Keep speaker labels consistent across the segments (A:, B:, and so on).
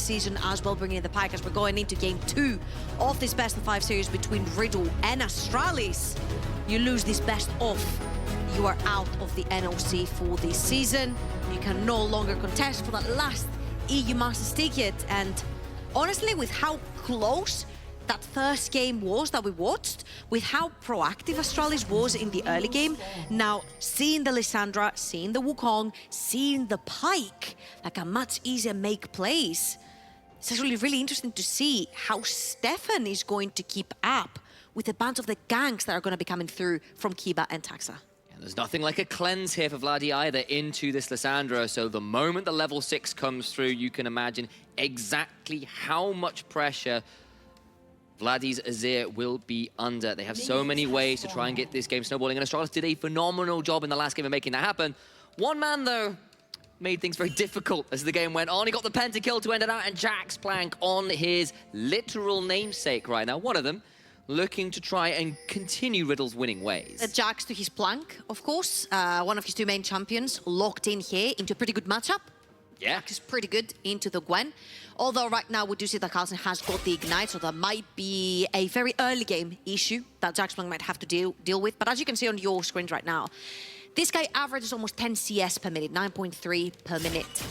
A: season as well, bringing in the Pike as we're going into game 2 of this best of 5 series between Riddle and Astralis. You lose this best of, you are out of the NLC for this season. You can no longer contest for that last EU Masters ticket. And honestly, with how close that first game was that we watched, with how proactive Astralis was in the early game, now seeing the Lissandra, seeing the Wukong, seeing the Pike, like a much easier make plays. It's actually really interesting to see how Stefan is going to keep up with a bunch of the ganks that are going to be coming through from Kiba and Taxa.
B: There's nothing like a cleanse here for Vladdy either into this Lissandra, so the moment the level 6 comes through, you can imagine exactly how much pressure Vladdy's Azir will be under. They have so many ways to try and get this game snowballing, and Astralis did a phenomenal job in the last game of making that happen. One man, though, made things very difficult as the game went on. He got the pentakill to end it out, and Jax Plank on his literal namesake right now. One of them looking to try and continue Riddle's winning ways.
A: Jax to his Plank, of course. One of his two main champions locked in here into a pretty good matchup.
B: Yeah.
A: Jax is pretty good into the Gwen. Although right now we do see that Carlsen has got the Ignite, so that might be a very early game issue that Jax Plank might have to deal with. But as you can see on your screen right now, this guy averages almost 10 CS per minute, 9.3 per minute.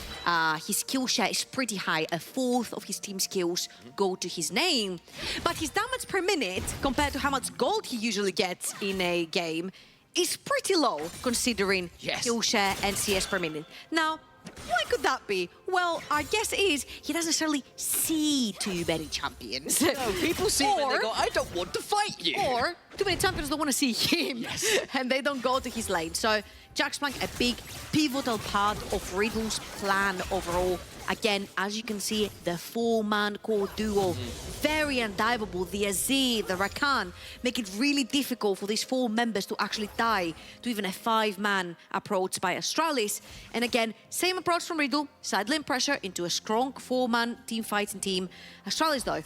A: His kill share is pretty high. A fourth of his team's kills go to his name. But his damage per minute, compared to how much gold he usually gets in a game, is pretty low, considering kill share and CS per minute. Now, why could that be? Well, our guess is he doesn't necessarily see too many champions.
B: No, people see him and they go, I don't want to fight you.
A: Or too many champions don't want to see him, and they don't go to his lane. So Jax Plank, a big pivotal part of Riddle's plan overall. Again, as you can see, the 4-man core duo, very undiveable. The Azir, the Rakan, make it really difficult for these 4 members to actually die to even a 5-man approach by Astralis. And again, same approach from Riddle, side lane pressure into a strong 4-man team fighting team. Astralis, though,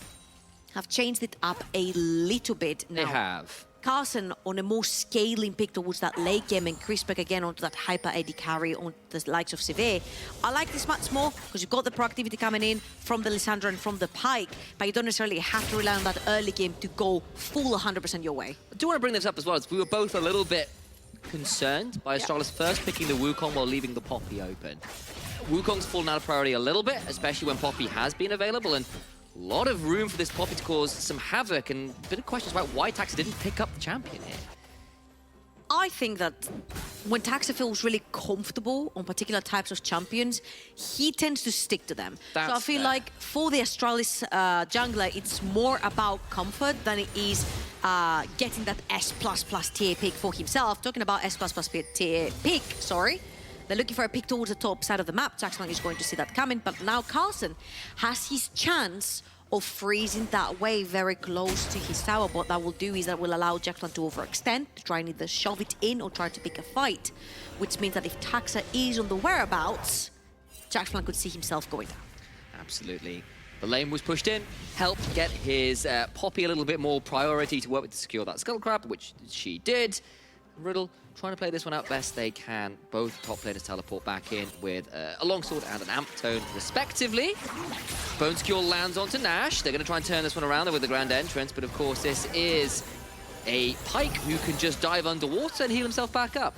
A: have changed it up a little bit now.
B: They have.
A: Carlsen on a more scaling pick towards that late game, and Crispek again onto that hyper AD carry on the likes of Severe. I like this much more because you've got the proactivity coming in from the Lissandra and from the Pike, but you don't necessarily have to rely on that early game to go full 100% your way.
B: I do want to bring this up as well, as we were both a little bit concerned by Astralis first picking the Wukong while leaving the Poppy open. Wukong's fallen out of priority a little bit, especially when Poppy has been available, and a lot of room for this Poppy to cause some havoc, and a bit of questions about why Taxa didn't pick up the champion here.
A: I think that when Taxa feels really comfortable on particular types of champions, he tends to stick to them. So I feel like for the Astralis jungler, it's more about comfort than it is getting that S++ tier pick for himself. Talking about S++ tier pick, sorry. They're looking for a pick towards the top side of the map. Jax Plank is going to see that coming, but now Carlsen has his chance of freezing that wave very close to his tower. What that will do is that will allow Jax Plank to overextend, to try and either shove it in or try to pick a fight, which means that if Taxa is on the whereabouts, Jax Plank could see himself going down.
B: Absolutely. The lane was pushed in, helped get his Poppy a little bit more priority to work with to secure that Skull Crab, which she did. Riddle trying to play this one out best they can. Both top laners teleport back in with a longsword and an amp tone, respectively. Bone Skewer lands onto Nash. They're going to try and turn this one around there with the grand entrance, but of course this is a Pike who can just dive underwater and heal himself back up.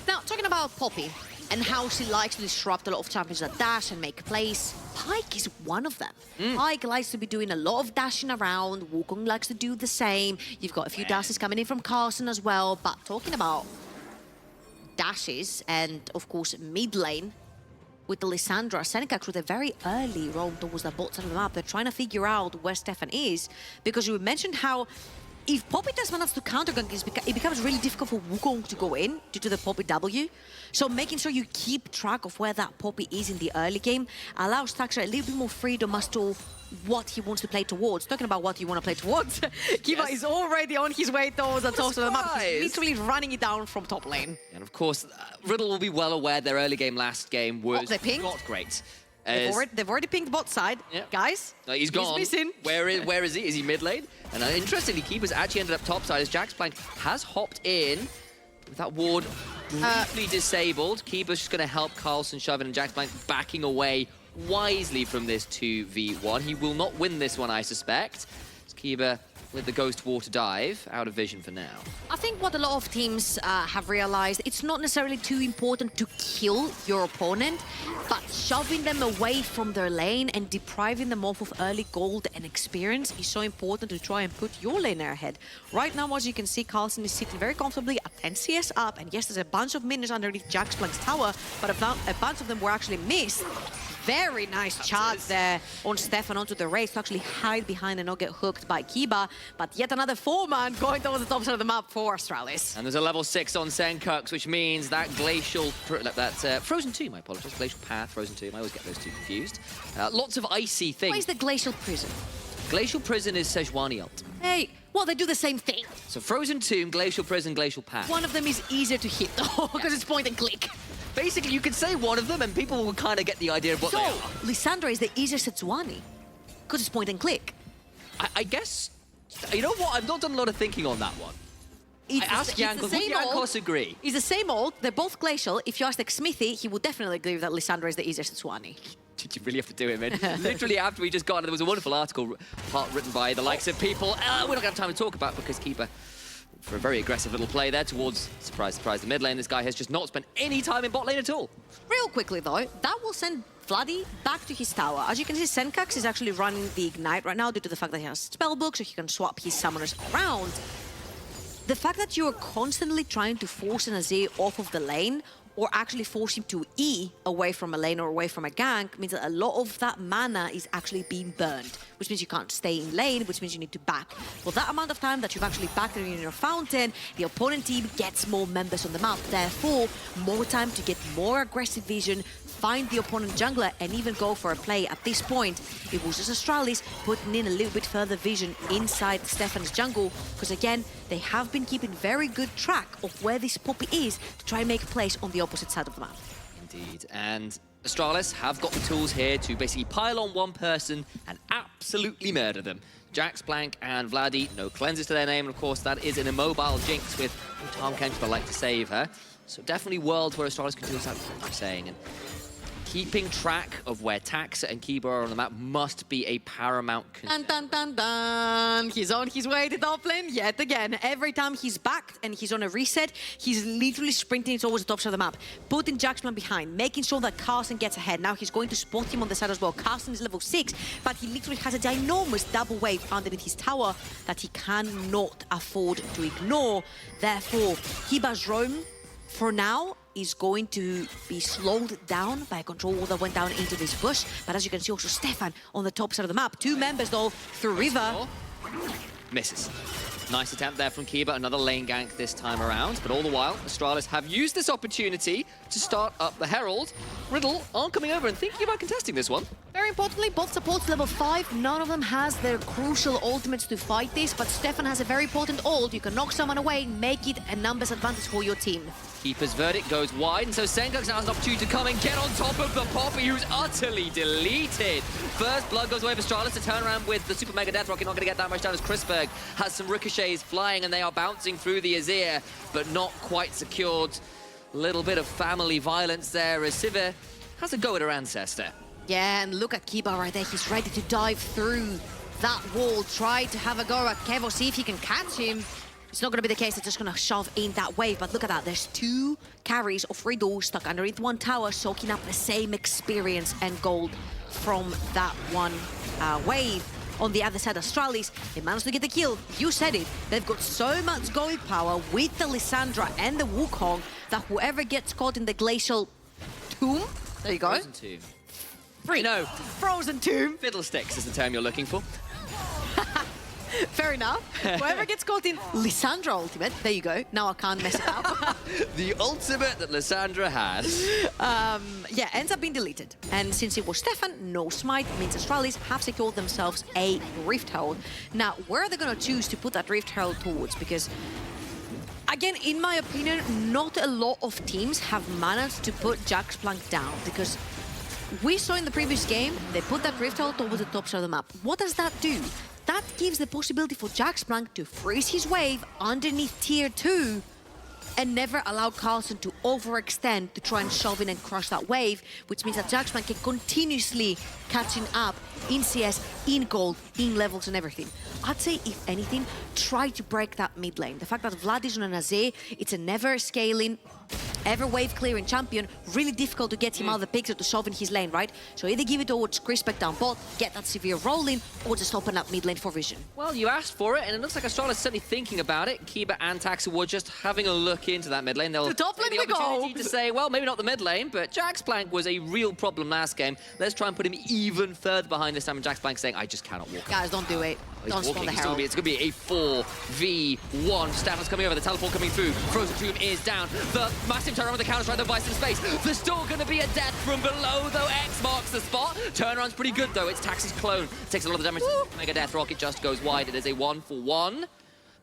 A: Now, talking about Poppy and how she likes to disrupt a lot of champions that dash and make plays, Pike is one of them. Pike likes to be doing a lot of dashing around. Wukong likes to do the same. You've got a few dashes coming in from Carlsen as well. But talking about dashes and, of course, mid lane with the Lissandra, Seneca with a very early roam towards the bot side of the map. They're trying to figure out where Stefan is, because you mentioned how if Poppy does manage to counter-gank, it becomes really difficult for Wukong to go in due to the Poppy W. So making sure you keep track of where that Poppy is in the early game allows Taxa a little bit more freedom as to what he wants to play towards. Talking about what you want to play towards, Kiba is already on his way towards the top of the map. He's literally running it down from top lane.
B: And of course, Riddle will be well aware their early game last game was not great.
A: They've already pinged bot side. Guys,
B: he's gone.
A: He's missing.
B: Where is he? Is he mid lane? And interestingly, Keeper's actually ended up top side as Jax Plank has hopped in with that ward briefly disabled. Keeper's just going to help Carlsen shove in, and Jax Plank backing away wisely from this 2v1. He will not win this one, I suspect. Skiba with the Ghost Water Dive, out of vision for now.
A: I think what a lot of teams have realized, it's not necessarily too important to kill your opponent, but shoving them away from their lane and depriving them off of early gold and experience is so important to try and put your laner ahead. Right now, as you can see, Carlson is sitting very comfortably at 10 CS up, and yes, there's a bunch of minions underneath Jaxplank's tower, but a bunch of them were actually missed. Very nice charge there on Stefan onto the race to actually hide behind and not get hooked by Kiba. But yet another 4-man going towards the top side of the map for Astralis.
B: And there's a level 6 on Senkux, which means that Glacial... Frozen Tomb, I apologize. Glacial Path, Frozen Tomb. I always get those two confused. Lots of icy things.
A: What is the Glacial Prison?
B: Glacial Prison is Sejuani ult.
A: Hey, well, they do the same thing.
B: So Frozen Tomb, Glacial Prison, Glacial Path.
A: One of them is easier to hit, though, because it's point and click.
B: Basically, you could say one of them, and people will kind of get the idea of what they are.
A: Lissandra is the easiest Sejuani, because it's point and click.
B: I guess... You know what? I've not done a lot of thinking on that one. I asked Jankos, would Jankos agree?
A: It's the same old. They're both glacial. If you ask like Smithy, he would definitely agree that Lissandra is the easiest Sejuani.
B: Did you really have to do it, man? Literally after we just got it, there was a wonderful article written by the likes of people we're not going to have time to talk about because Keeper, for a very aggressive little play there towards, surprise, surprise, the mid lane, this guy has just not spent any time in bot lane at all.
A: Real quickly, though, that will send Vladdy back to his tower. As you can see, Senkux is actually running the Ignite right now due to the fact that he has Spellbook, so he can swap his summoners around. The fact that you are constantly trying to force an Azir off of the lane or actually force him to E away from a lane or away from a gank means that a lot of that mana is actually being burned, which means you can't stay in lane, which means you need to back. Well, that amount of time that you've actually backed in your fountain, the opponent team gets more members on the map, therefore more time to get more aggressive vision, find the opponent jungler, and even go for a play. At this point, it was just Astralis putting in a little bit further vision inside Stefan's jungle, because again, they have been keeping very good track of where this Poppy is to try and make plays on the opposite side of the map.
B: Indeed, and Astralis have got the tools here to basically pile on one person and absolutely murder them. Jaxplank and Vladdy, no cleanses to their name, and of course that is an immobile Jinx with Tom Kench, but like to save her. So definitely worlds where Astralis can do exactly what I'm saying. And keeping track of where Taxa and Kiba are on the map must be a paramount concern.
A: Dun, dun, dun, dun. He's on his way to top lane yet again. Every time he's backed and he's on a reset, he's literally sprinting towards the top side of the map, putting Jaxplan behind, making sure that Carson gets ahead. Now he's going to spot him on the side as well. Carson is level 6, but he literally has a ginormous double wave underneath his tower that he cannot afford to ignore. Therefore, Kiba's roam, for now, is going to be slowed down by a control wall that went down into this bush. But as you can see, also Stefan on the top side of the map. 2 members, though, through River.
B: Misses. Nice attempt there from Kiba, another lane gank this time around. But all the while, Astralis have used this opportunity to start up the Herald. Riddle aren't coming over and thinking about contesting this one.
A: Very importantly, both supports level 5. None of them has their crucial ultimates to fight this, but Stefan has a very potent ult. You can knock someone away, make it a numbers advantage for your team.
B: Keeper's verdict goes wide, and so Senkux now has an opportunity to come and get on top of the Poppy, who's utterly deleted. First blood goes away for Astralis to turn around with the Super Mega Death Rocket, not going to get that much down as Chrisberg has some ricochets flying, and they are bouncing through the Azir, but not quite secured. A little bit of family violence there as Sivir has a go at her ancestor.
A: Yeah, and look at Kiba right there. He's ready to dive through that wall, try to have a go at Kevo, see if he can catch him. It's not going to be the case. It's just going to shove in that wave. But look at that. There's 2 carries of Riddle stuck underneath one tower, soaking up the same experience and gold from that one wave. On the other side, Astralis, they managed to get the kill. You said it. They've got so much gold power with the Lissandra and the Wukong that whoever gets caught in the glacial tomb, there you go.
B: Frozen Tomb. No.
A: Frozen tomb.
B: Fiddlesticks is the term you're looking for.
A: Fair enough. Whoever gets caught in Lissandra ultimate, there you go. Now I can't mess it up.
B: The ultimate that Lissandra has.
A: Yeah, ends up being deleted. And since it was Stefan, no smite means Astralis have secured themselves a Rift Herald. Now, where are they going to choose to put that Rift Herald towards? Because, again, in my opinion, not a lot of teams have managed to put Jaxplank down. Because we saw in the previous game, they put that Rift Herald towards the top side of the map. What does that do? That gives the possibility for Jaxplank to freeze his wave underneath tier 2 and never allow Carlsen to overextend to try and shove in and crush that wave, which means that Jaxman can continuously catching up in CS, in gold, in levels and everything. I'd say, if anything, try to break that mid lane. The fact that Vlad is on an Azir, it's a never scaling, ever wave clearing champion, really difficult to get him out of the picture to shove in his lane, right? So either give it towards Crispec down bot, get that severe rolling, or just open up mid lane for vision.
B: Well, you asked for it, and it looks like Astralis is certainly thinking about it. Kiba and Taxa were just having a look into that mid lane. They'll
A: The top lane
B: take the
A: we
B: opportunity
A: go.
B: to say, well, maybe not the mid lane, but Jaxplank was a real problem last game. Let's try and put him even further behind this time, and Jaxplank saying, I just cannot walk.
A: Guys, don't do it.
B: He's
A: Don't spawn
B: walking.
A: the
B: It's gonna
A: Herald.
B: be a 4v1. Stafford's coming over. The teleport coming through. Frozen Tomb is down. The massive turnaround with the counter strike that buys some space. There's still going to be a death from below, though. X marks the spot. Turnaround's pretty good, though. It's Tax's clone. Takes a lot of the damage. Mega Death Rocket just goes wide. It is a 1-for-1.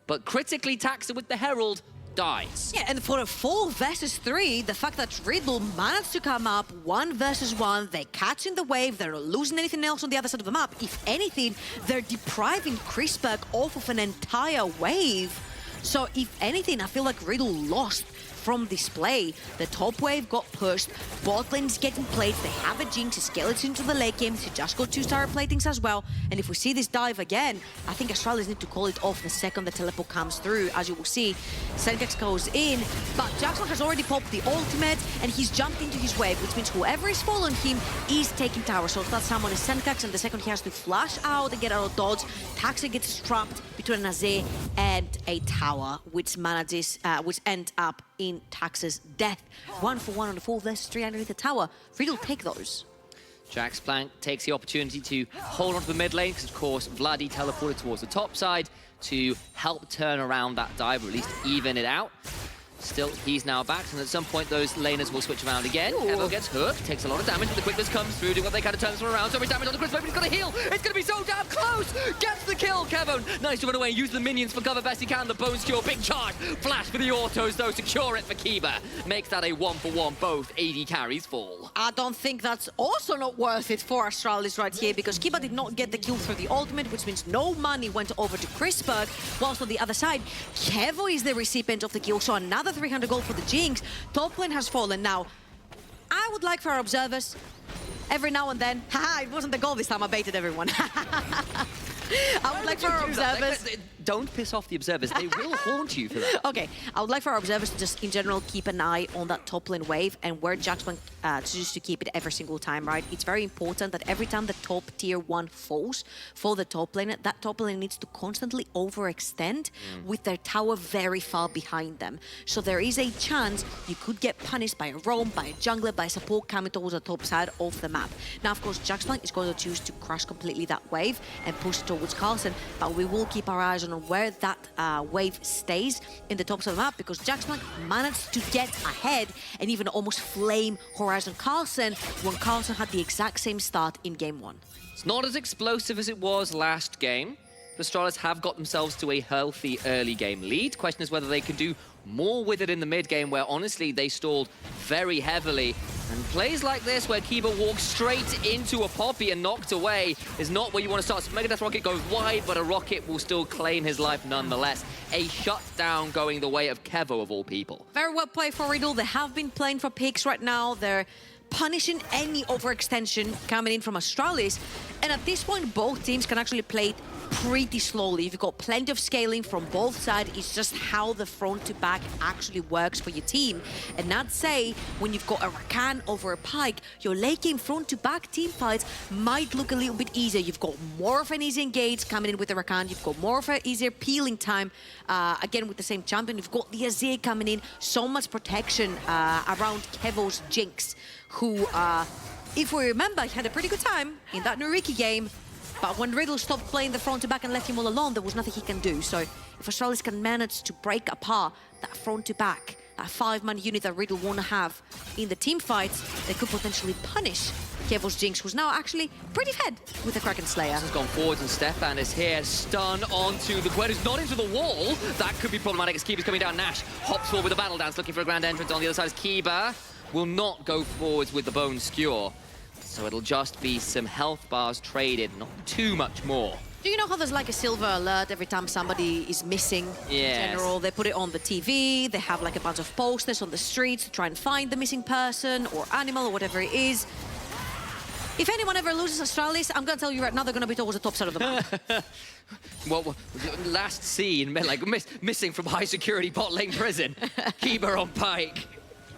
B: But critically, Taxa with the Herald dies.
A: Yeah, and for a 4 versus 3, the fact that Riddle managed to come up 1 versus 1, they're catching the wave, they're not losing anything else on the other side of the map. If anything, they're depriving Crispec off of an entire wave. So if anything, I feel like Riddle lost from display. The top wave got pushed, bot lane's getting played, they have a Jinx, a skeleton to the late game, so just got 2-star platings as well. And if we see this dive again, I think Astralis need to call it off the second the teleport comes through. As you will see, Senkax goes in, but Jackson has already popped the ultimate, and he's jumped into his wave, which means whoever is following him is taking tower. So if that someone is Senkax, and the second he has to flash out and get out of dodge, Taxa gets trapped between an Azir and a tower, which end up in Taxa's death. 1-for-1 on the 4 versus 3 underneath the tower. Riddle take those.
B: Jaxplank takes the opportunity to hold on to the mid lane, because of course Vladi teleported towards the top side to help turn around that dive, or at least even it out. Still, he's now back, and at some point those laners will switch around again. Kevo gets hooked, takes a lot of damage, but the quickness comes through, doing what they can to turn this one around. So much damage on the Chris, but he's got to heal. It's going to be so damn close. Gets the kill, Kevo. Nice to run away, use the minions for cover best he can. The bone skewer, big charge. Flash for the autos, though, secure it for Kiba. Makes that a 1-for-1. Both AD carries fall.
A: I don't think that's also not worth it for Astralis right here, because Kiba did not get the kill through the ultimate, which means no money went over to Crispec, whilst on the other side, Kevo is the recipient of the kill, so another 300 gold for the Jinx. Top lane has fallen. Now, I would like for our observers, every now and then, haha, it wasn't the goal this time, I baited everyone. I would like for our observers...
B: Don't piss off the observers. They will haunt you for that.
A: Okay, I would like for our observers to just, in general, keep an eye on that top lane wave and where Jaxman chooses to keep it every single time, right? It's very important that every time the top tier 1 falls for the top lane, that top lane needs to constantly overextend with their tower very far behind them. So there is a chance you could get punished by a roam, by a jungler, by a support coming towards the top side of the map. Now, of course, Jaxman is going to choose to crush completely that wave and push it towards Carlsen, but we will keep our eyes on where that wave stays in the top of the map, because Jaxman managed to get ahead and even almost flame Horizon Carlsen when Carlsen had the exact same start in game 1.
B: It's not as explosive as it was last game. The Astralis have got themselves to a healthy early game lead. Question is whether they can do more with it in the mid game, where honestly they stalled very heavily. And plays like this, where Kiba walks straight into a Poppy and knocked away, is not where you want to start. So Mega Death Rocket goes wide, but a Rocket will still claim his life nonetheless. A shutdown going the way of Kevo, of all people.
A: Very well played for Riddle. They have been playing for picks right now. They're punishing any overextension coming in from Astralis. And at this point, both teams can actually play it pretty slowly. You've got plenty of scaling from both sides. It's just how the front to back actually works for your team. And I'd say when you've got a Rakan over a Pyke, your late game front to back team fights might look a little bit easier. You've got more of an easy engage coming in with the Rakan. You've got more of an easier peeling time. Again, with the same champion, you've got the Azir coming in. So much protection around Kevo's Jinx, who, if we remember, had a pretty good time in that Nuriki game. But when Riddle stopped playing the front to back and left him all alone, there was nothing he can do. So if Astralis can manage to break apart that front to back, that 5-man unit that Riddle want to have in the team fights, they could potentially punish Kevo's Jinx, who's now actually pretty fed with the Kraken Slayer.
B: Has gone forwards and Stefan is here. Stun onto the Gwen, who's not into the wall. That could be problematic as Kiba's coming down. Nash hops forward with a battle dance, looking for a grand entrance. On the other side is Kiba. Will not go forwards with the bone skewer. So it'll just be some health bars traded, not too much more.
A: Do you know how there's like a silver alert every time somebody is missing?
B: Yes.
A: In general, they put it on the TV, they have like a bunch of posters on the streets to try and find the missing person or animal or whatever it is. If anyone ever loses Astralis, I'm gonna tell you right now, they're gonna be towards the top side of the map.
B: Well, last scene, like missing from high security bot lane prison. Keeper on Pike.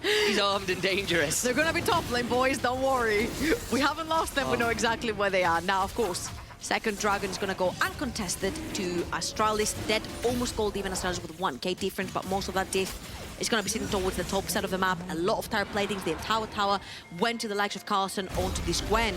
B: He's armed and dangerous.
A: They're gonna be top lane, boys, don't worry. We haven't lost them, we know exactly where they are. Now, of course, second Dragon's gonna go uncontested to Astralis, dead, almost gold even Astralis with 1k difference, but most of that diff is gonna be sitting towards the top side of the map. A lot of tower platings, the entire tower went to the likes of Carlson onto this Gwen.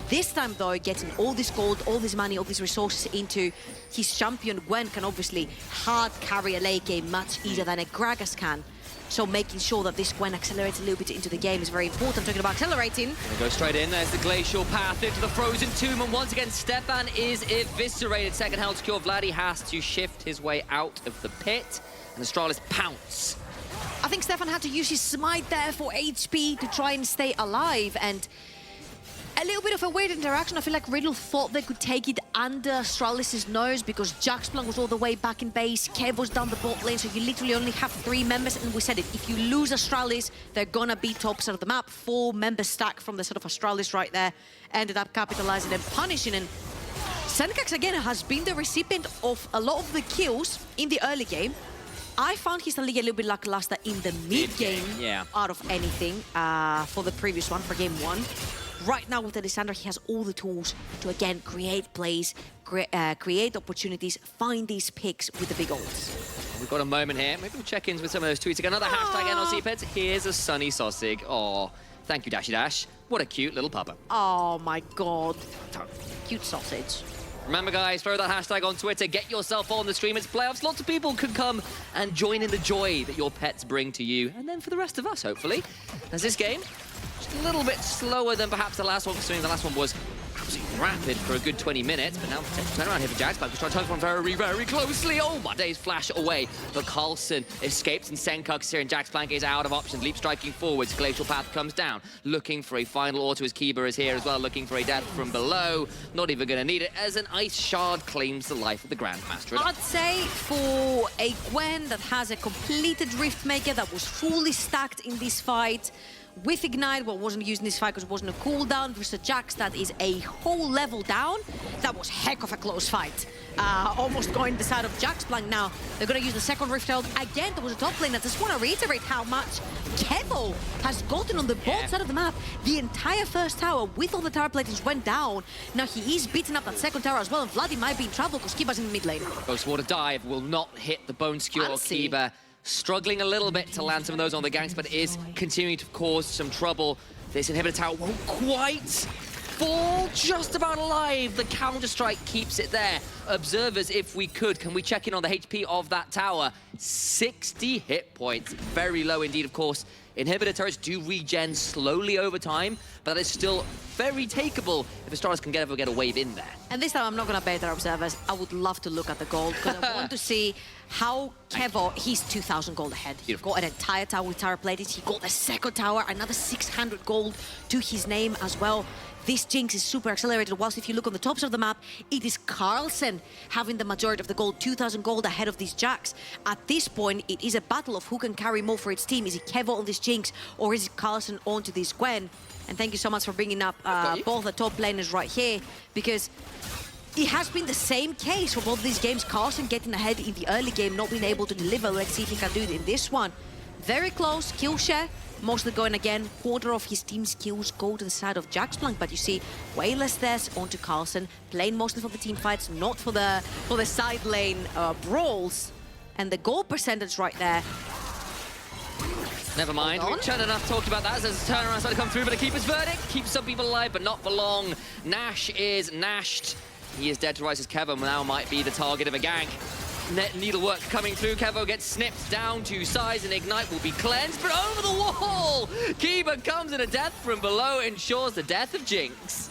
A: This time though, getting all this gold, all this money, all these resources into his champion, Gwen can obviously hard carry a late game much easier than a Gragas can. So making sure that this Gwen accelerates a little bit into the game is very important. Talking about accelerating.
B: Gonna go straight in. There's the glacial path into the frozen tomb, and once again, Stefan is eviscerated. Second health cure. Vladdy has to shift his way out of the pit, and Astralis pounce.
A: I think Stefan had to use his smite there for HP to try and stay alive, and a little bit of a weird interaction. I feel like Riddle thought they could take it under Astralis' nose because Jaxplan was all the way back in base, Kev was down the bot lane, so you literally only have 3 members, and we said it, if you lose Astralis, they're gonna be top side of the map. 4 member stack from the side of Astralis right there, ended up capitalizing and punishing, and Senkax again has been the recipient of a lot of the kills in the early game. I found his league a little bit lackluster in the mid-game out of anything for the previous one, for game 1. Right now with the Lysandra, he has all the tools to, again, create plays, create opportunities, find these picks with the big ults.
B: We've got a moment here. Maybe we'll check in with some of those tweets. Again, another hashtag NLC pets. Here's a sunny sausage. Oh, thank you, Dashy Dash. What a cute little pupper.
A: Oh my God. Cute sausage.
B: Remember, guys, throw that hashtag on Twitter. Get yourself on the stream. It's playoffs. Lots of people can come and join in the joy that your pets bring to you. And then for the rest of us, hopefully. As this game, just a little bit slower than perhaps the last one, considering the last one was absolutely rapid for a good 20 minutes. But now, potential turnaround here for Jax. But trying to touch one very, very closely. Oh, my days flash away. But Carlson escapes, and Senkux here, and Jax Plank is out of options. Leap striking forwards. Glacial Path comes down. Looking for a final auto as Kiba is here as well. Looking for a death from below. Not even going to need it as an Ice Shard claims the life of the Grandmaster.
A: I'd say for a Gwen that has a completed Riftmaker that was fully stacked in this fight, with Ignite, well, wasn't used in this fight because it wasn't a cooldown, versus Jax that is a whole level down. That was heck of a close fight. Almost going the side of Jax Plank now. They're going to use the second Rift Herald. Again, there was a top lane. I just want to reiterate how much Kevo has gotten on the both side of the map. The entire first tower with all the tower platings went down. Now he is beating up that second tower as well, and Vladdy might be in trouble because Kiba's in the mid lane.
B: Ghostwater Dive will not hit the Bone Skewer or Kiba. Struggling a little bit to land some of those on the ganks, but is continuing to cause some trouble. This inhibitor tower won't quite fall, just about alive. The counter-strike keeps it there. Observers, if we could, can we check in on the HP of that tower? 60 hit points, very low indeed, of course. Inhibitor turrets do regen slowly over time, but that is still very takeable if Astralis can ever get a wave in there.
A: And this time I'm not going to bait our observers. I would love to look at the gold because I want to see how Kevo, he's 2,000 gold ahead. He got an entire tower with tower plated. He got the second tower, another 600 gold to his name as well. This Jinx is super accelerated, whilst if you look on the tops of the map, it is Carlson having the majority of the gold, 2,000 gold ahead of these Jax. At this point, it is a battle of who can carry more for its team. Is it Kevo on this Jinx, or is it Carlson onto this Gwen? And thank you so much for bringing up both the top laners right here, because it has been the same case for both these games. Carlson getting ahead in the early game, not being able to deliver. Let's see if he can do it in this one. Very close, kill share. Mostly going again, quarter of his team's kills go to the side of Jaxplank, but you see way less deaths onto Carlson, playing mostly for the team fights, not for the side lane brawls. And the goal percentage right there.
B: Never mind, we've done enough talking about that as there's a turnaround starting to come through, but a keeper's verdict keeps some people alive, but not for long. Nash is nashed. He is dead to rights as Kevo now might be the target of a gank. Needlework coming through. Kevo gets snipped down to size, and Ignite will be cleansed, but over the wall! Kiba comes in a death from below, ensures the death of Jinx.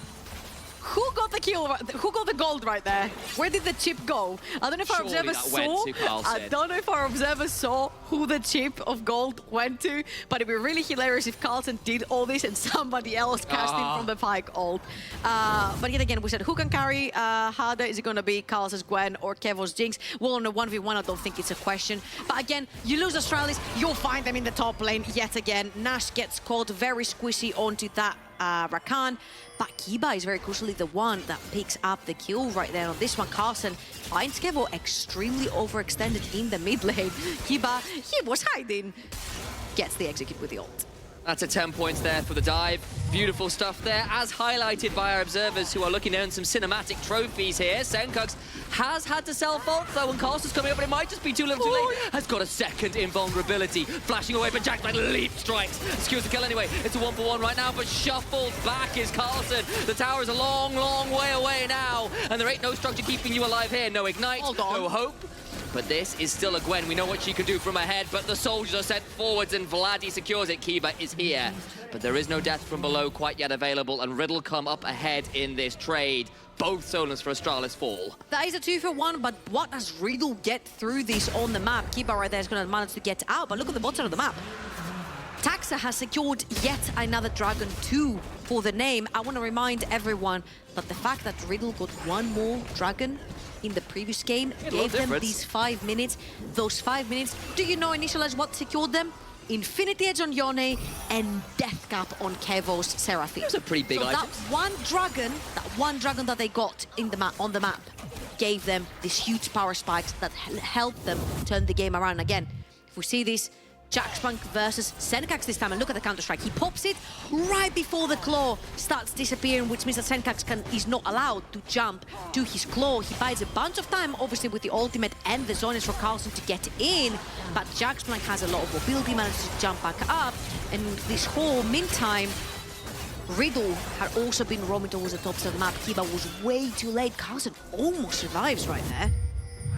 C: Who got the kill? Who got the gold right there? Where did the chip go? I don't know if our
B: Surely
C: observer
B: that
C: saw.
B: went to Carlson.
C: I don't know if our observer saw who the chip of gold went to, but it'd be really hilarious if Carlson did all this and somebody else cashed in from the Pyke ult. But yet again, we said who can carry harder? Is it going to be Carlson's Gwen or Kevo's Jinx? Well, on a 1v1, I don't think it's a question. But again, you lose Astralis, you'll find them in the top lane yet again. Nash gets caught very squishy onto that Rakan, but Kiba is very crucially the one that picks up the kill right there on this one. Carlson finds Kevo extremely overextended in the mid lane. Kiba, he was hiding, gets the execute with the ult.
B: That's a 10 points there for the dive. Beautiful stuff there, as highlighted by our observers who are looking to earn some cinematic trophies here. Senkux has had to self-ult though, and Carlson's coming up, but it might just be too little too late. Has got a second invulnerability. Flashing away, but Jack's leap strikes. Secures the kill anyway. It's a 1-for-1 right now, but shuffled back is Carlson. The tower is a long, long way away now, and there ain't no structure keeping you alive here. No ignite, no hope. But this is still a Gwen. We know what she can do from ahead, but the soldiers are sent forwards and Vladdy secures it. Kiba is here, but there is no death from below quite yet available, and Riddle come up ahead in this trade. Both Solons for Astralis fall.
C: That is a 2-for-1, but what does Riddle get through this on the map? Kiba right there is going to manage to get out, but look at the bottom of the map. Taxa has secured yet another Dragon 2 for the name. I want to remind everyone that the fact that Riddle got one more Dragon in the previous game gave them these 5 minutes. Those 5 minutes, do you know initialize what secured them? Infinity Edge on Yone and Death Cap on Kevo's Seraphim.
B: That's a pretty big item.
C: That one dragon that they got in the on the map gave them these huge power spikes that helped them turn the game around again. If we see this, Jaxpunk versus Senkax this time, and look at the counter-strike. He pops it right before the claw starts disappearing, which means that Senkax is not allowed to jump to his claw. He buys a bunch of time, obviously, with the ultimate and the zones for Carlson to get in, but Jaxpunk has a lot of mobility, manages to jump back up, and this whole meantime, Riddle had also been roaming towards the tops of the map. Kiba was way too late. Carlson almost survives right there.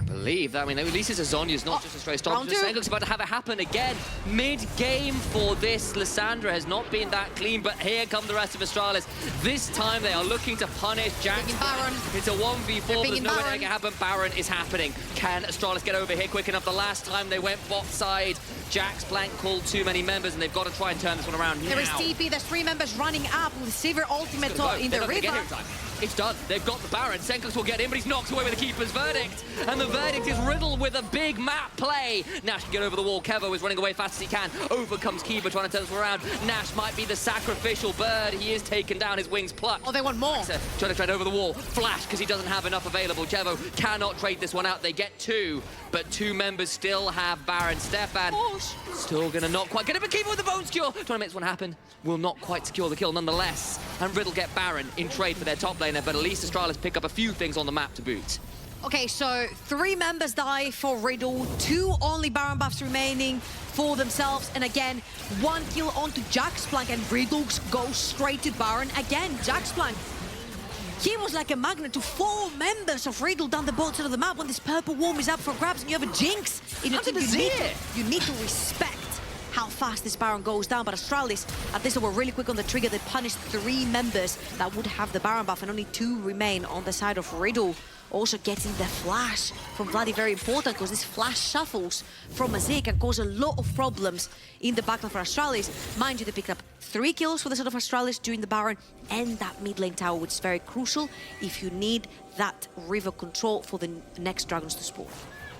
B: Believe that. I mean, at least it's a Zonya's not just a straight stop. Senkux about to have it happen again. Mid-game for this, Lissandra has not been that clean, but here come the rest of Astralis. This time they are looking to punish Jax.
C: Baron.
B: It's a 1v4, but there's no way that can happen. Baron is happening. Can Astralis get over here quick enough? The last time they went bot side, Jax blank called too many members, and they've got to try and turn this one around now.
C: There is TP, there's 3 members running up with Sivir ultimate in the river.
B: It's done. They've got the Baron. Senkux will get in, but he's knocked away with the keeper's verdict. And the verdict is Riddle with a big map play. Nash can get over the wall. Kevo is running away fast as he can. Over comes Kiba trying to turn this one around. Nash might be the sacrificial bird. He is taken down. His wings plucked.
C: Oh, they want more.
B: Trying to trade over the wall. Flash, because he doesn't have enough available. Kevo cannot trade this one out. They get 2, but 2 members still have Baron. Stefan still going to not quite get it, but Kiba with the bone skewer. Trying to make this one happen. Will not quite secure the kill nonetheless. And Riddle get Baron in trade for their top laner, but at least Astralis pick up a few things on the map to boot.
C: Okay, so 3 members die for Riddle, 2 only Baron buffs remaining for themselves, and again, 1 kill onto Jaxplank, and Riddle goes straight to Baron again. Jaxplank, he was like a magnet to 4 members of Riddle down the bottom of the map when this purple worm is up for grabs and you have a Jinx. You need to respect how fast this Baron goes down, but Astralis, at this, they were really quick on the trigger. They punished 3 members that would have the Baron buff, and only 2 remain on the side of Riddle. Also getting the flash from Vladdy, very important, because this flash shuffles from Azir can cause a lot of problems in the backline for Astralis. Mind you, they picked up 3 kills for the side of Astralis during the Baron, and that mid lane tower, which is very crucial if you need that river control for the next dragons to spawn.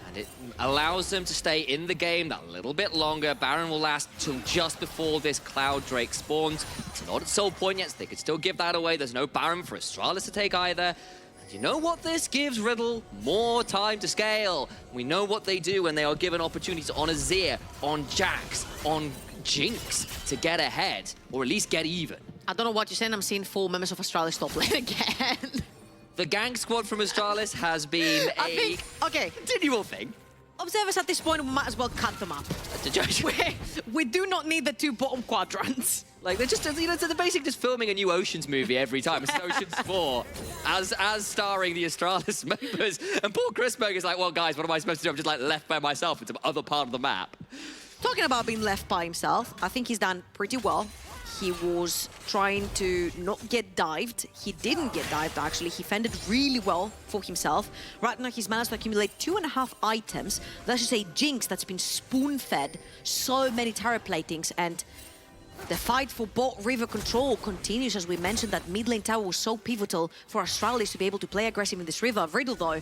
B: And it allows them to stay in the game that little bit longer. Baron will last till just before this Cloud Drake spawns. It's not at soul point yet, so they could still give that away. There's no Baron for Astralis to take either. And you know what this gives Riddle? More time to scale. We know what they do when they are given opportunities on Azir, on Jax, on Jinx to get ahead, or at least get even.
C: I don't know what you're saying. I'm seeing 4 members of Astralis top lane again.
B: The gang squad from Astralis has been continual thing.
C: Observers at this point, we might as well cut them up. We do not need the 2 bottom quadrants.
B: Like, they're just, you know, they're basically just filming a new Oceans movie every time. It's Oceans 4, as starring the Astralis members. And poor Chrisberg is like, well, guys, what am I supposed to do? I'm just, like, left by myself in some other part of the map.
C: Talking about being left by himself, I think he's done pretty well. he was trying to not get dived. He didn't get dived, actually. He fended really well for himself. Right now, he's managed to accumulate 2.5 items. That's just a Jinx that's been spoon-fed so many turret platings, and the fight for bot river control continues. As we mentioned, that mid lane tower was so pivotal for Astralis to be able to play aggressive in this river. Riddle, though,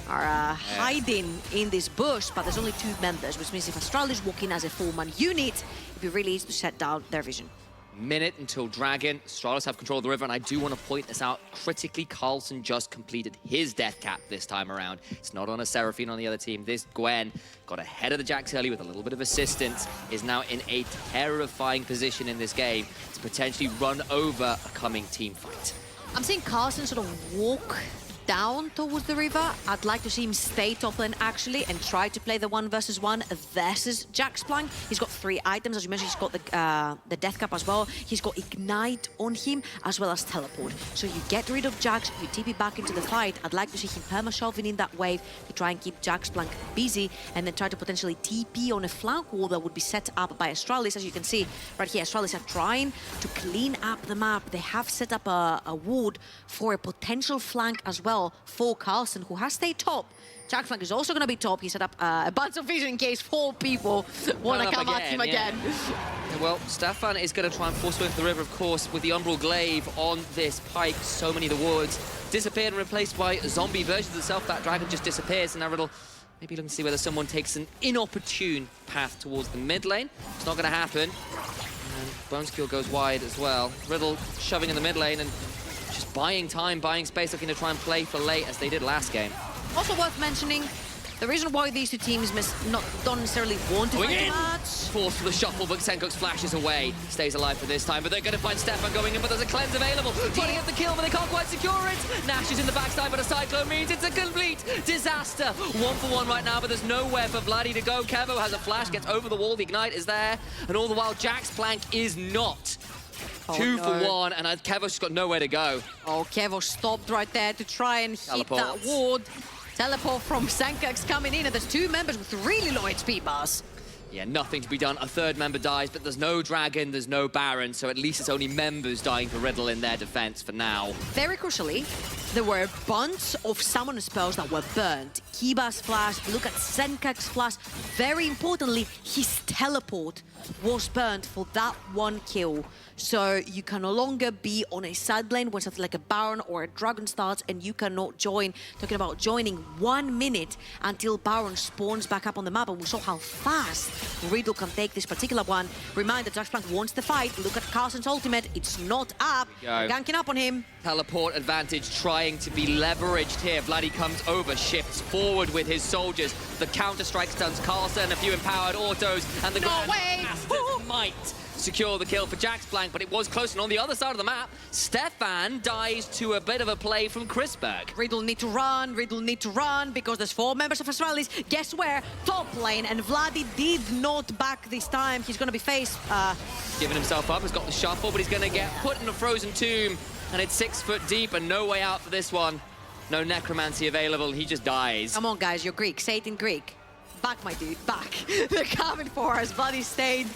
C: are hiding in this bush, but there's only 2 members, which means if Astralis walk in as a 4-man unit, it'd be really easy to shut down their vision.
B: Minute until Dragon. Astralis have control of the river, and I do want to point this out. Critically, Carlson just completed his death cap this time around. It's not on a Seraphine on the other team. This Gwen got ahead of the Jax early with a little bit of assistance, is now in a terrifying position in this game to potentially run over a coming team fight.
C: I'm seeing Carlson sort of walk down towards the river. I'd like to see him stay top lane, actually, and try to play the 1 versus 1 versus Jaxplank. He's got 3 items. As you mentioned, he's got the Death Cap as well. He's got Ignite on him, as well as Teleport. So you get rid of Jax, you TP back into the fight. I'd like to see him perma-shoving in that wave to try and keep Jaxplank busy, and then try to potentially TP on a flank wall that would be set up by Astralis. As you can see right here, Astralis are trying to clean up the map. They have set up a ward for a potential flank as well for Carlson, who has stayed top. Jaxplank is also going to be top. He set up a bunch of vision in case 4 people want to come at him again.
B: Well, Stefan is going to try and force away the river, of course, with the Umbral Glaive on this pike. So many of the wards disappeared and replaced by zombie versions of itself. That dragon just disappears, and now Riddle maybe looking to see whether someone takes an inopportune path towards the mid lane. It's not going to happen. And Boneskill goes wide as well. Riddle shoving in the mid lane and just buying time, buying space, looking to try and play for late as they did last game.
C: Also worth mentioning, the reason why these 2 teams don't necessarily want to fight a match.
B: Forced for the shuffle, but Senkux flashes away. Stays alive for this time, but they're going to find Stefan going in, but there's a cleanse available. Trying to get the kill, but they can't quite secure it. Nash is in the backside, but a Cyclone means it's a complete disaster. 1 for 1 right now, but there's nowhere for Vladdy to go. Kevo has a flash, gets over the wall, the Ignite is there, and all the while Jaxplank is not. 2 for 1, and Kevo's just got nowhere to go.
C: Oh, Kevo stopped right there to try and hit that ward. Teleport from Senkux coming in, and there's 2 members with really low HP bars.
B: Yeah, nothing to be done. A 3rd member dies, but there's no Dragon, there's no Baron, so at least it's only members dying for Riddle in their defense for now.
C: Very crucially, there were a bunch of summoner spells that were burnt. Kiba's flash, look at Senkuk's flash. Very importantly, his teleport was burnt for that 1 kill. So you can no longer be on a side lane when something like a Baron or a Dragon starts, and you cannot join. Talking about joining 1 minute until Baron spawns back up on the map, and we saw how fast Riddle can take this particular one. Reminder, Jaxplank wants the fight. Look at Carson's ultimate. It's not up. Ganking up on him.
B: Teleport advantage trying to be leveraged here. Vladdy comes over, shifts forward with his soldiers. The counter-strike stuns Carlson, a few empowered autos, and the Grandmaster might secure the kill for Jaxplank, but it was close. And on the other side of the map, Stefan dies to a bit of a play from Chrisberg.
C: Riddle need to run, because there's 4 members of Astralis. Guess where? Top lane, and Vladdy did not back this time. He's going to be faced.
B: Giving himself up, has got the shuffle, but he's going to get put in a frozen tomb, and it's 6 foot deep and no way out for this one. No necromancy available, he just dies.
C: Come on, guys, you're Greek. Say it in Greek. Back, my dude, back. They're coming for us. Vladdy stayed,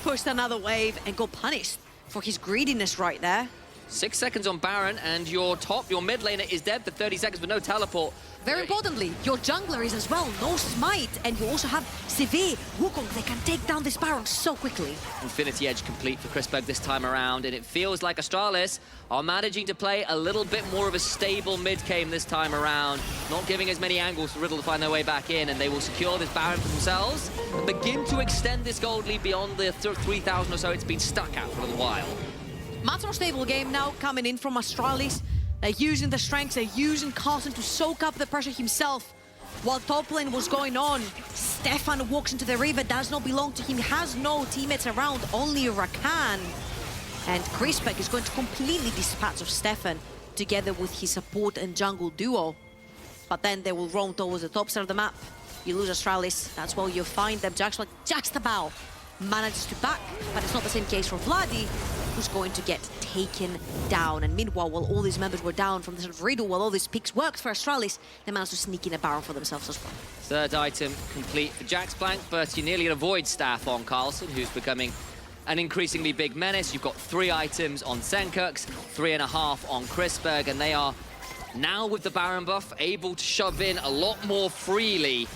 C: pushed another wave, and got punished for his greediness right there.
B: 6 seconds on Baron, and your mid laner is dead for 30 seconds with no teleport.
C: Very importantly, your jungler is as well, no smite, and you also have Severe, Wukong. They can take down this Baron so quickly.
B: Infinity Edge complete for Chrisberg this time around, and it feels like Astralis are managing to play a little bit more of a stable mid-game this time around, not giving as many angles for Riddle to find their way back in, and they will secure this Baron for themselves and begin to extend this gold lead beyond the 3,000 or so it's been stuck at for a little while.
C: Much more stable game now coming in from Astralis. They're using the strengths, they're using Carlson to soak up the pressure himself. While top lane was going on, Stefan walks into the river, does not belong to him, has no teammates around, only Rakan. And Chrisberg is going to completely dispatch of Stefan together with his support and jungle duo. But then they will roam towards the top side of the map. You lose Astralis, that's where you find them. Jax just about manages to back, but it's not the same case for Vladdy, who's going to get taken down. And meanwhile, while all these members were down from the sort of Riddle, while all these picks worked for Astralis, they managed to sneak in a Baron for themselves as well.
B: 3rd item complete for Jaxplank, but you nearly avoid staff on Carlson, who's becoming an increasingly big menace. You've got 3 items on Senkux, 3.5 on Chrisberg, and they are now with the Baron buff able to shove in a lot more freely.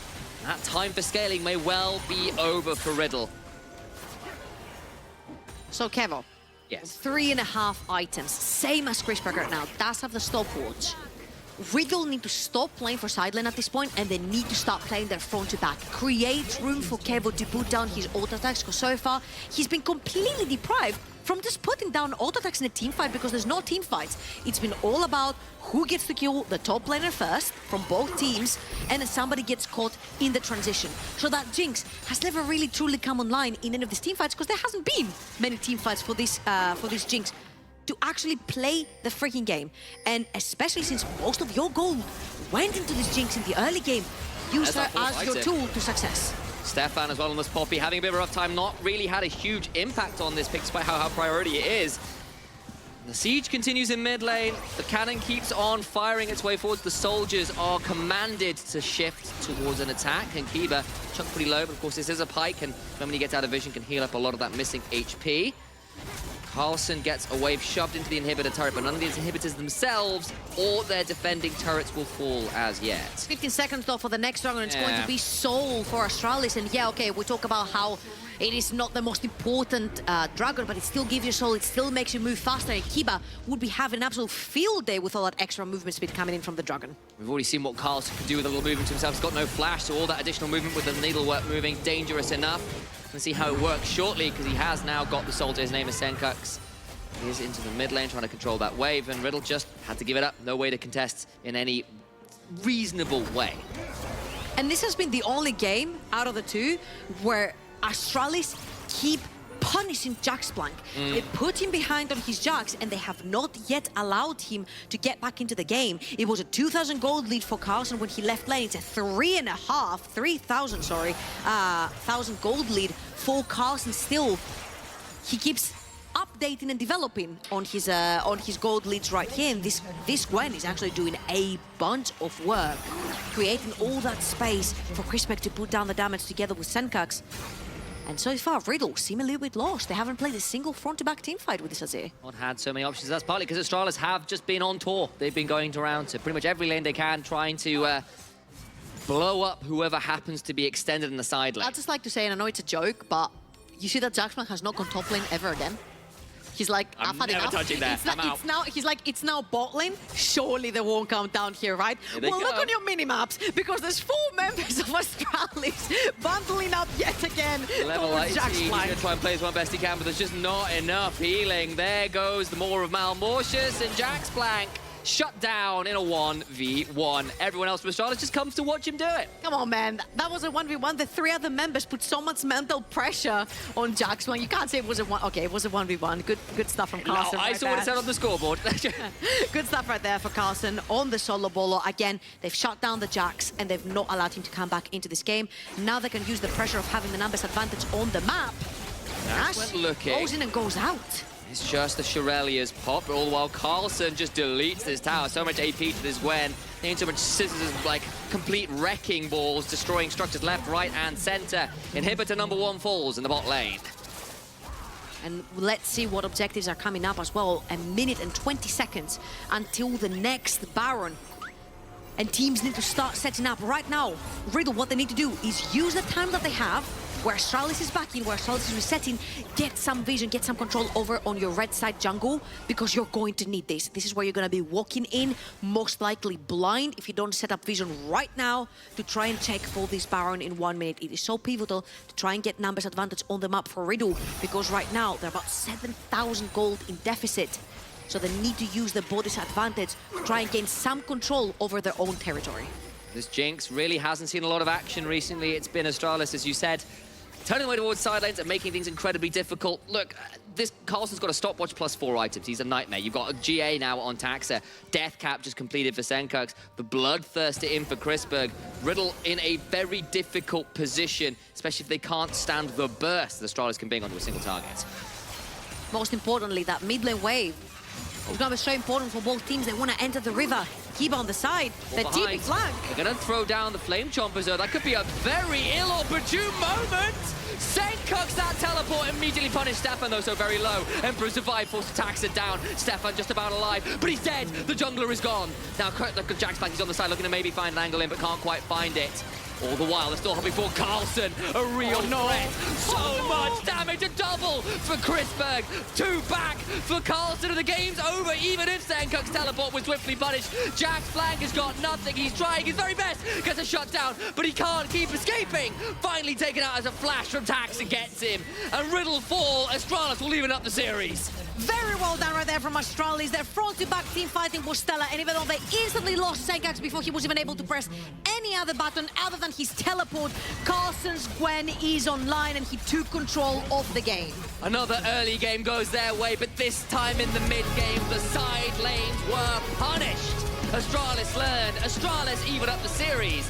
B: That time for scaling may well be over for Riddle.
A: So, Kevo.
B: Yes.
A: 3.5 items, same as Chrisberg right now. Does have the stopwatch. Riddle need to stop playing for sideline at this point, and they need to start playing their front to back. Create room for Kevo to put down his auto attacks, because so far he's been completely deprived from just putting down auto attacks in a team fight, because there's no team fights. It's been all about who gets to kill the top laner first from both teams, and then somebody gets caught in the transition. So that Jinx has never really truly come online in any of these team fights, because there hasn't been many team fights for this Jinx to actually play the freaking game. And especially since most of your gold went into this Jinx in the early game, use her as your tool to success.
B: Stefan as well on this Poppy, having a bit of a rough time, not really had a huge impact on this pick despite how priority it is. The siege continues in mid lane, the cannon keeps on firing its way forwards, the soldiers are commanded to shift towards an attack, and Kiba chucked pretty low, but of course this is a pike, and when he gets out of vision can heal up a lot of that missing HP. Carlson gets a wave shoved into the inhibitor turret, but none of these inhibitors themselves or their defending turrets will fall as yet.
A: 15 seconds though for the next dragon, and it's going to be Soul for Astralis. And yeah, okay, we talk about how it is not the most important dragon, but it still gives you soul, it still makes you move faster, and Kiba would be having an absolute field day with all that extra movement speed coming in from the dragon.
B: We've already seen what Carlson can do with a little movement to himself. He's got no flash, so all that additional movement with the needlework moving, dangerous enough. We'll see how it works shortly, because he has now got the soldier. His name is Senkux. He is into the mid lane trying to control that wave, and Riddle just had to give it up. No way to contest in any reasonable way.
C: And this has been the only game out of the two where Astralis keep punishing Jaxplank. They put him behind on his Jax, and they have not yet allowed him to get back into the game. It was a 2,000 gold lead for Carlson when he left lane. It's a 3,000 gold lead for Carlson still. He keeps updating and developing on his gold leads right here, and this Gwen is actually doing a bunch of work, creating all that space for Chrisberg to put down the damage together with Senkux. And so far, Riddle seem a little bit lost. They haven't played a single front-to-back teamfight with this Azir.
B: Not had so many options. That's partly because Astralis have just been on tour. They've been going around to pretty much every lane they can, trying to blow up whoever happens to be extended in the side lane.
A: I'd just like to say, and I know it's a joke, but you see that Jaxplank has not gone top lane ever again. He's like, I've had enough.
B: Touching that.
A: It's now bot lane. Surely they won't come down here, right? Well, look on your mini-maps, because there's 4 members of Astralis bundling up yet again
B: Level 18,
A: Jaxplank.
B: he's going to try and play as one best he can, but there's just not enough healing. There goes the Maw of Malmortius, and Jaxplank shut down in a 1v1. Everyone else from Astralis just comes to watch him do it.
A: Come on, man. That was a 1v1. The 3 other members put so much mental pressure on Jaxplank. You can't say it was a 1. Okay, it was a 1v1. Good stuff from Carlson.
B: I saw what it said on the scoreboard.
A: Good stuff right there for Carlson on the solo bolo. Again, they've shut down the Jax, and they've not allowed him to come back into this game. Now they can use the pressure of having the numbers advantage on the map. Nash goes in and goes out.
B: It's just the Shirelia's pop, all the while Carlson just deletes this tower. So much AP to this Gwen. They need so much scissors, like complete wrecking balls, destroying structures left, right, and center. Inhibitor number 1 falls in the bot lane.
A: And let's see what objectives are coming up as well. 1 minute and 20 seconds until the next Baron. And teams need to start setting up right now. Riddle, what they need to do is use the time that they have, where Astralis is back in, where Astralis is resetting, get some vision, get some control over on your red side jungle, because you're going to need this. This is where you're going to be walking in, most likely blind, if you don't set up vision right now to try and check for this Baron in 1 minute. It is so pivotal to try and get numbers advantage on the map for Riddle, because right now they're about 7,000 gold in deficit. So they need to use the body's advantage to try and gain some control over their own territory.
B: This Jinx really hasn't seen a lot of action recently. It's been Astralis, as you said, turning away towards side lanes and making things incredibly difficult. Look, this Carlson's got a stopwatch plus 4 items. He's a nightmare. You've got a GA now on Taxa. Death Cap just completed for Senkux. The Bloodthirster in for Chrisberg. Riddle in a very difficult position, especially if they can't stand the burst that Astralis can bring onto a single target.
A: Most importantly, that mid lane wave
C: It's going to be so important for both teams. They want to enter the river. Keep on the side. They're deep in flank.
B: They're going to throw down the Flame Chompers, though. That could be a very ill-opportune moment. Sen cooks that teleport, immediately punished Stefan, though, so very low. Emperor survived, forced attacks it down. Stefan just about alive, but he's dead. The jungler is gone. Now, Jaxplank is on the side, looking to maybe find an angle in, but can't quite find it. All the while, they're still hoping for Carlson, a real threat. So much damage, a double for Chrisberg. 2 back for Carlson, and the game's over, even if Sencook's teleport was swiftly punished. Jaxplank has got nothing. He's trying his very best, gets a shutdown, but he can't keep escaping. Finally taken out as a flash from Tax and gets him. And Riddle fall, Astralis will even up the series.
C: Very well done right there from Astralis. Their front-to-back team fighting was stellar, and even though they instantly lost Senkax before he was even able to press any other button other than his teleport, Carson's Gwen is online and he took control of the game.
B: Another early game goes their way, but this time in the mid-game, the side lanes were punished. Astralis learned. Astralis even up the series.